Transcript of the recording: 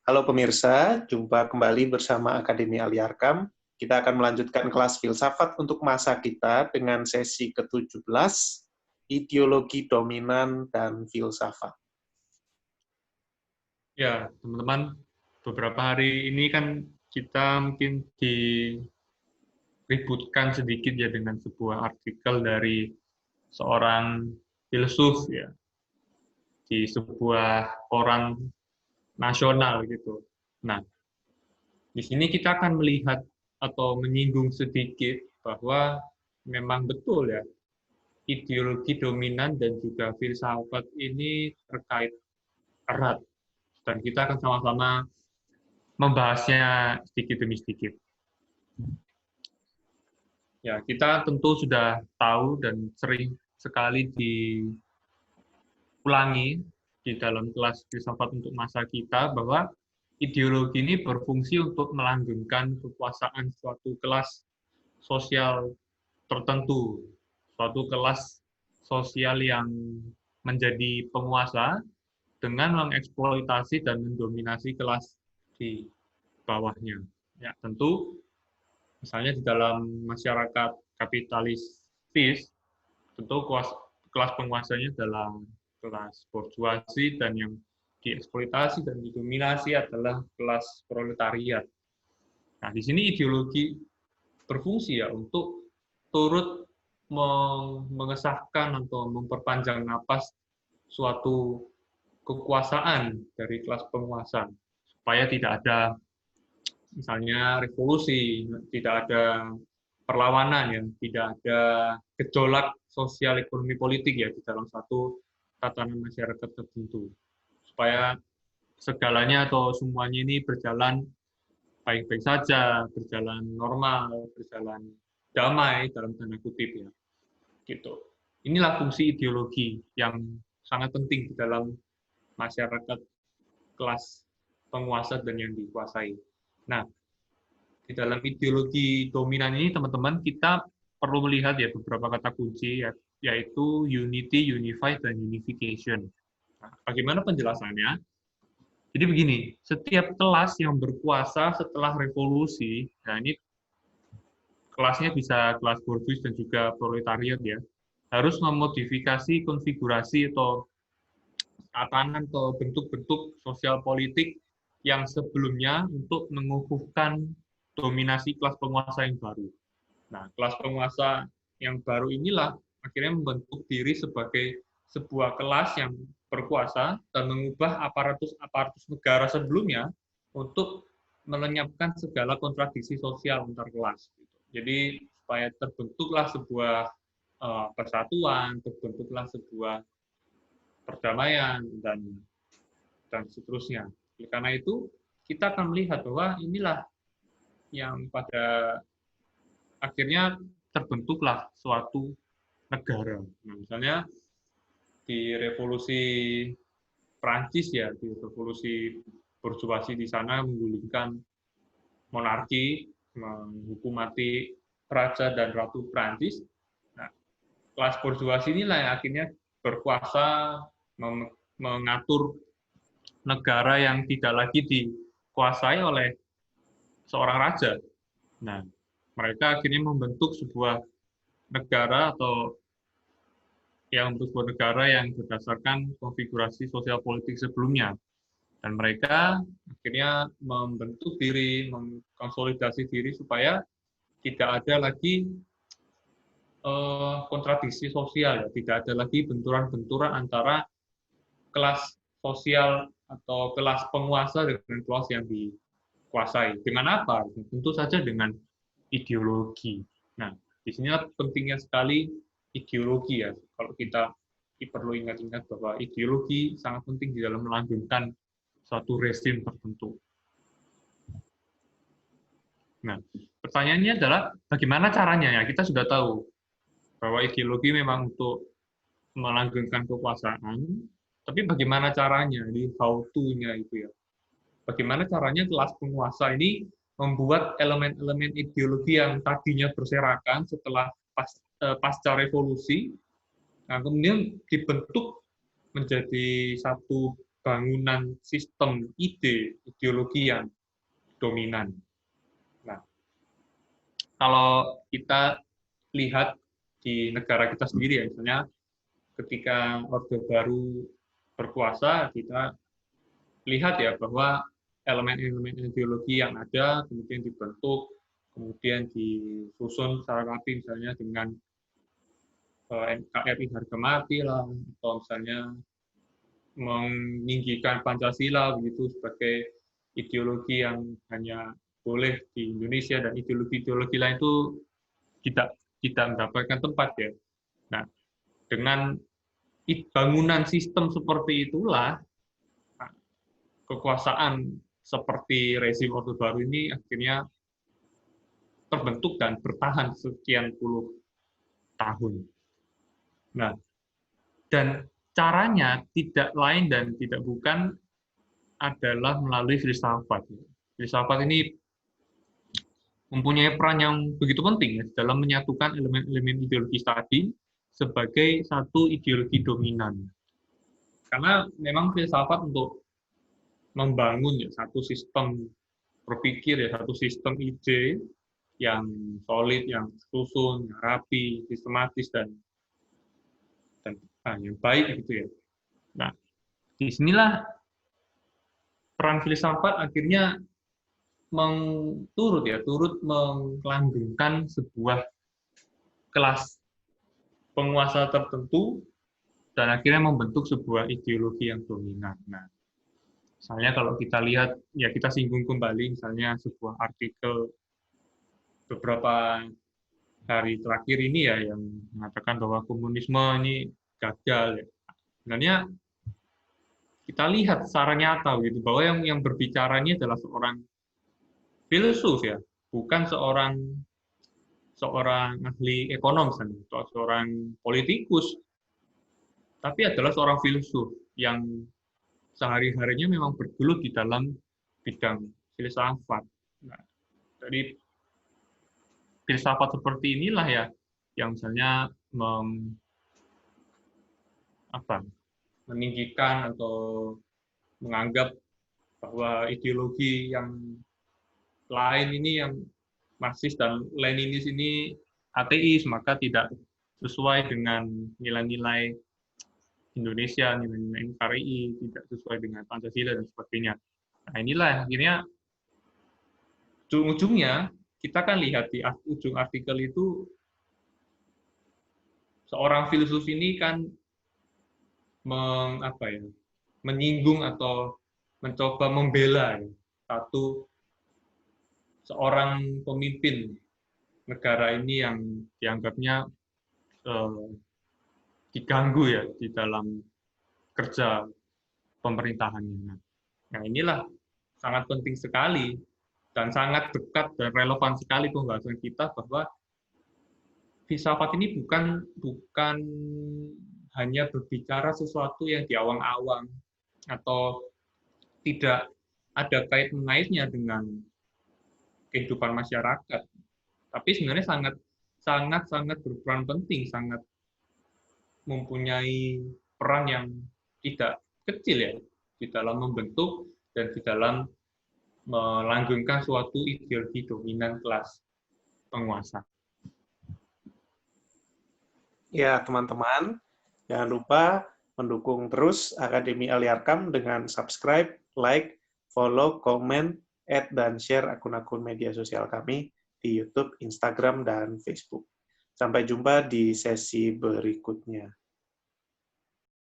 Halo pemirsa, jumpa kembali bersama Akademi Ali Arkam. Kita akan melanjutkan kelas filsafat untuk masa kita dengan sesi ke-17, ideologi dominan dan filsafat. Ya, teman-teman, beberapa hari ini kan kita mungkin diributkan sedikit ya dengan sebuah artikel dari seorang filsuf ya di sebuah koran nasional gitu. Nah, di sini kita akan melihat atau menyinggung sedikit bahwa memang betul ya, ideologi dominan dan juga filsafat ini terkait erat, dan kita akan sama-sama membahasnya sedikit demi sedikit. Ya, kita tentu sudah tahu dan sering sekali diulangi di dalam kelas filsafat untuk masa kita bahwa ideologi ini berfungsi untuk melanggengkan kekuasaan suatu kelas sosial tertentu, suatu kelas sosial yang menjadi penguasa dengan mengeksploitasi dan mendominasi kelas di bawahnya. Ya, tentu misalnya di dalam masyarakat kapitalistis, tentu kelas penguasanya adalah kelas borjuasi, dan yang dieksploitasi dan didominasi adalah kelas proletariat. Nah, di sini ideologi berfungsi ya untuk turut mengesahkan atau memperpanjang napas suatu kekuasaan dari kelas penguasa, supaya tidak ada misalnya revolusi, tidak ada perlawanan ya, tidak ada gejolak sosial ekonomi politik ya di dalam satu tatanan masyarakat tertentu, supaya segalanya atau semuanya ini berjalan baik-baik saja, berjalan normal, berjalan damai dalam tanda kutip ya, gitu. Inilah fungsi ideologi yang sangat penting di dalam masyarakat kelas penguasa dan yang dikuasai. Nah, di dalam ideologi dominan ini, teman-teman, kita perlu melihat ya beberapa kata kunci, yaitu unity, unify, dan unification. Nah, bagaimana penjelasannya? Jadi begini, setiap kelas yang berkuasa setelah revolusi, nah ini kelasnya bisa kelas borjuis dan juga proletariat ya, harus memodifikasi konfigurasi atau tatanan atau bentuk-bentuk sosial politik yang sebelumnya untuk mengukuhkan dominasi kelas penguasa yang baru. Nah, kelas penguasa yang baru inilah akhirnya membentuk diri sebagai sebuah kelas yang berkuasa dan mengubah aparatus negara sebelumnya untuk melenyapkan segala kontradiksi sosial antar kelas. Jadi supaya terbentuklah sebuah persatuan, terbentuklah sebuah perdamaian dan seterusnya. Karena itu kita akan melihat bahwa inilah yang pada akhirnya terbentuklah suatu negara. Nah, misalnya di revolusi Prancis ya, di revolusi borjuasi di sana menggulingkan monarki, menghukum mati raja dan ratu Prancis. Nah, kelas borjuasi inilah yang akhirnya berkuasa mengatur negara yang tidak lagi dikuasai oleh seorang raja. Nah, mereka akhirnya membentuk sebuah negara atau yang untuk sebuah negara yang berdasarkan konfigurasi sosial politik sebelumnya. Dan mereka akhirnya membentuk diri, mengkonsolidasi diri supaya tidak ada lagi kontradiksi sosial, ya. Tidak ada lagi benturan-benturan antara kelas sosial atau kelas penguasa dengan kelas yang dikuasai. Dengan apa? Tentu saja dengan ideologi. Nah, di sini pentingnya sekali ideologi ya. Kalau kita perlu ingat-ingat bahwa ideologi sangat penting di dalam melanggengkan suatu rezim tertentu. Nah, pertanyaannya adalah bagaimana caranya ya? Kita sudah tahu bahwa ideologi memang untuk melanggengkan kekuasaan, tapi bagaimana caranya, di how to-nya itu ya. Bagaimana caranya kelas penguasa ini membuat elemen-elemen ideologi yang tadinya berserakan setelah pasca revolusi, nah kemudian dibentuk menjadi satu bangunan sistem ideologi yang dominan. Nah, kalau kita lihat di negara kita sendiri ya, misalnya ketika Orde Baru berkuasa, kita lihat ya bahwa elemen-elemen ideologi yang ada kemudian dibentuk, kemudian disusun secara rapi misalnya dengan NKRI harga mati lah, atau misalnya meninggikan Pancasila begitu sebagai ideologi yang hanya boleh di Indonesia dan ideologi-ideologi lain itu tidak mendapatkan tempat ya. Nah, dengan bangunan sistem seperti itulah kekuasaan seperti rezim Orde Baru ini akhirnya terbentuk dan bertahan sekian puluh tahun. Nah, dan caranya tidak lain dan tidak bukan adalah melalui filsafat. Filsafat ini mempunyai peran yang begitu penting ya, dalam menyatukan elemen-elemen ideologis tadi sebagai satu ideologi dominan. Karena memang filsafat untuk membangun ya, satu sistem berpikir, ya, satu sistem ide yang solid, yang susun, yang rapi, sistematis, dan yang baik gitu ya. Nah, disinilah peran filsafat akhirnya turut melanggengkan sebuah kelas penguasa tertentu dan akhirnya membentuk sebuah ideologi yang dominan. Nah, misalnya kalau kita lihat, ya kita singgung kembali misalnya sebuah artikel beberapa hari terakhir ini ya yang mengatakan bahwa komunisme ini gagal. Ya. Sebenarnya kita lihat secara nyata gitu bahwa yang berbicara ini adalah seorang filsuf ya, bukan seorang ahli ekonom atau seorang politikus, tapi adalah seorang filsuf yang sehari-harinya memang bergelut di dalam bidang filsafat. Nah, jadi filsafat seperti inilah ya yang misalnya meninggikan atau menganggap bahwa ideologi yang lain ini yang Marxis dan Leninis ini ateis, maka tidak sesuai dengan nilai-nilai Indonesia, nilai-nilai NKRI, tidak sesuai dengan Pancasila dan sebagainya. Nah, inilah akhirnya ujung-ujungnya kita kan lihat di ujung artikel itu seorang filsuf ini kan menyinggung atau mencoba membela seorang pemimpin negara ini yang dianggapnya diganggu ya di dalam kerja pemerintahannya. Nah, inilah sangat penting sekali dan sangat dekat dan relevan sekali pembahasan kita bahwa filsafat ini bukan hanya berbicara sesuatu yang di awang-awang atau tidak ada kait-mengaitnya dengan kehidupan masyarakat, tapi sebenarnya sangat berperan penting, sangat mempunyai peran yang tidak kecil ya di dalam membentuk dan di dalam melanggengkan suatu ideologi dominan kelas penguasa. Ya, teman-teman, jangan lupa mendukung terus Akademi Aliarkam dengan subscribe, like, follow, komen, add, dan share akun-akun media sosial kami di YouTube, Instagram, dan Facebook. Sampai jumpa di sesi berikutnya.